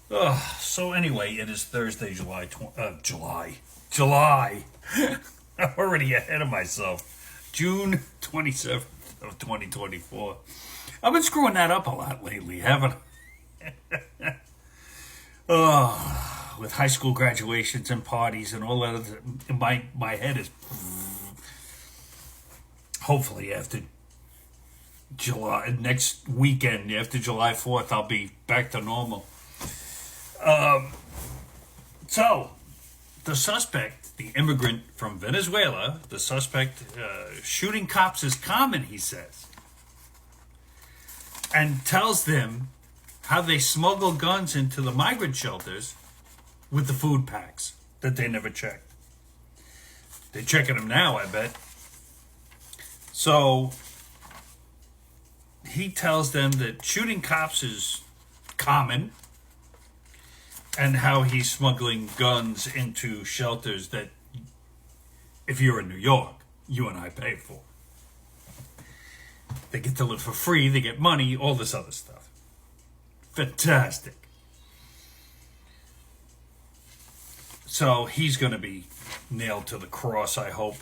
So anyway, it is Thursday, July. I'm already ahead of myself. June 27th of 2024. I've been screwing that up a lot lately, haven't I? With high school graduations and parties and all that. My head is hopefully after July next weekend after July 4th I'll be back to normal. So the suspect, the immigrant from Venezuela, the suspect shooting cops is common, he says, and tells them how they smuggle guns into the migrant shelters with the food packs that they never checked. They're checking them now, I bet. So he tells them that shooting cops is common and how he's smuggling guns into shelters that, if you're in New York, you and I pay for. They get to live for free, they get money, all this other stuff. Fantastic. So he's going to be nailed to the cross, I hope.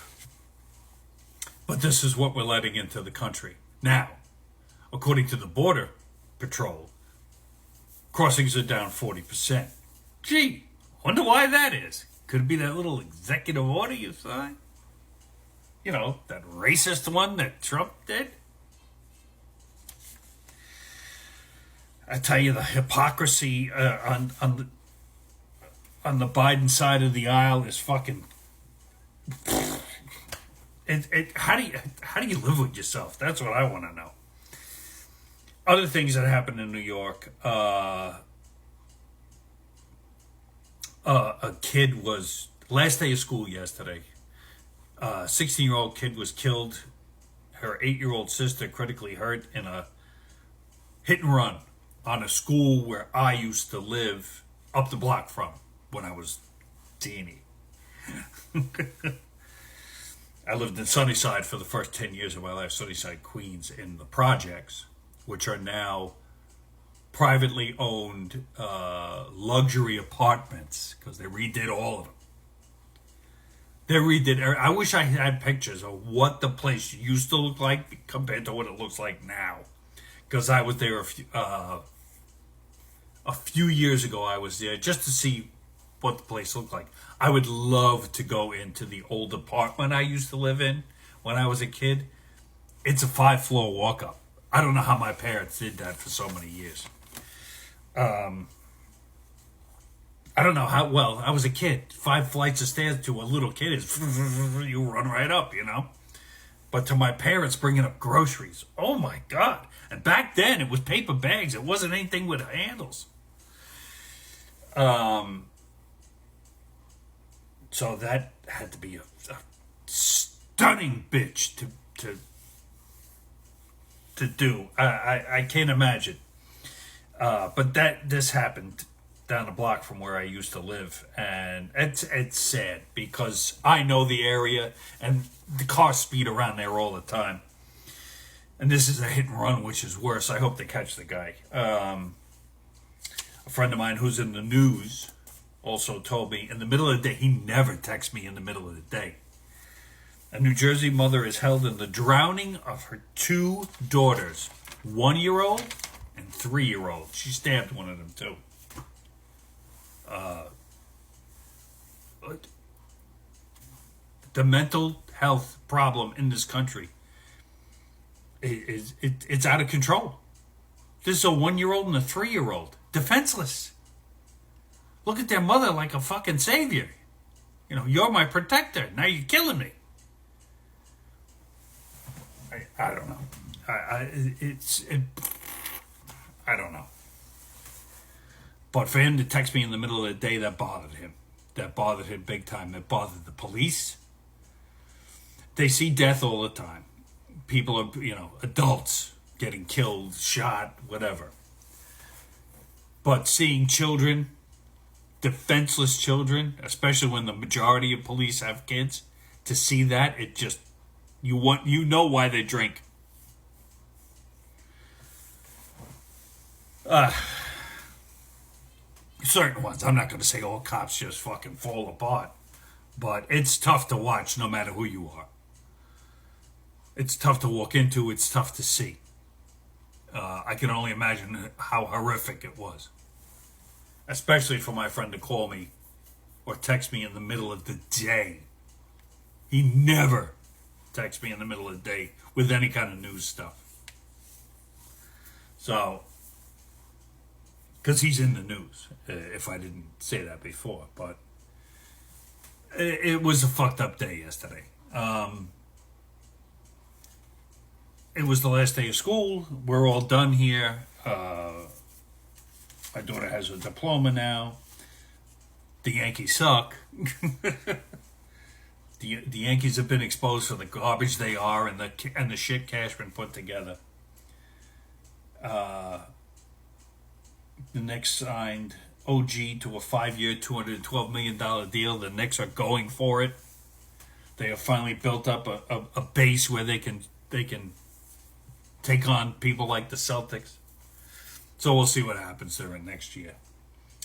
But this is what we're letting into the country. Now, according to the Border Patrol, crossings are down 40%. Gee, wonder why that is. Could it be that little executive order you signed? You know, that racist one that Trump did? I tell you, the hypocrisy on the Biden side of the aisle is fucking. How do you live with yourself? That's what I want to know. Other things that happened in New York. A kid was last day of school yesterday. 16-year-old kid was killed. Her 8-year-old sister critically hurt in a hit and run on a school where I used to live up the block from when I was teeny. I lived in Sunnyside for the first 10 years of my life, Sunnyside, Queens, in the projects, which are now privately owned luxury apartments because they redid all of them. They redid. I wish I had pictures of what the place used to look like compared to what it looks like now. Because I was there a few years ago. I was there just to see what the place looked like. I would love to go into the old apartment I used to live in when I was a kid. It's a 5-floor walk up. I don't know how my parents did that for so many years. I don't know how, well, I was a kid. 5 flights of stairs to a little kid is, you run right up, you know. But to my parents bringing up groceries, oh my God. And back then it was paper bags. It wasn't anything with handles. So that had to be a stunning bitch to do. I can't imagine. But this happened down the block from where I used to live, and it's sad because I know the area and the cars speed around there all the time. And this is a hit and run, which is worse. I hope they catch the guy. A friend of mine who's in the news also told me in the middle of the day, he never texts me in the middle of the day. A New Jersey mother is held in the drowning of her 2 daughters, 1-year-old and 3-year-old. She stabbed one of them too. The mental health problem in this country it's out of control. This is a 1-year-old and a 3-year-old, defenseless. Look at their mother like a fucking savior. You know, you're my protector. Now you're killing me. I don't know. I don't know. But for him to text me in the middle of the day, that bothered him. That bothered him big time. That bothered the police. They see death all the time. People are, adults getting killed, shot, whatever. But seeing children, defenseless children, especially when the majority of police have kids, to see that, it just, you know why they drink. certain ones. I'm not going to say all cops just fucking fall apart, but it's tough to watch no matter who you are. It's tough to walk into. It's tough to see. I can only imagine how horrific it was, especially for my friend to call me or text me in the middle of the day. He never texts me in the middle of the day with any kind of news stuff. So, because he's in the news, if I didn't say that before, but it was a fucked up day yesterday. It was the last day of school. We're all done here. My daughter has a diploma now. The Yankees suck. The Yankees have been exposed for the garbage they are and the shit Cashman put together. The Knicks signed OG to a 5-year, $212 million deal. The Knicks are going for it. They have finally built up a base where they can take on people like the Celtics. So we'll see what happens there in next year.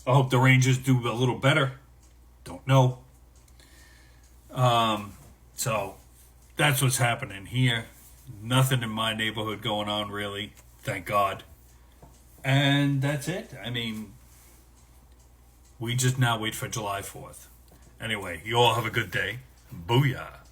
I hope the Rangers do a little better. Don't know. So that's what's happening here. Nothing in my neighborhood going on, really. Thank God. And that's it. I mean, we just now wait for July 4th. Anyway, you all have a good day. Booyah.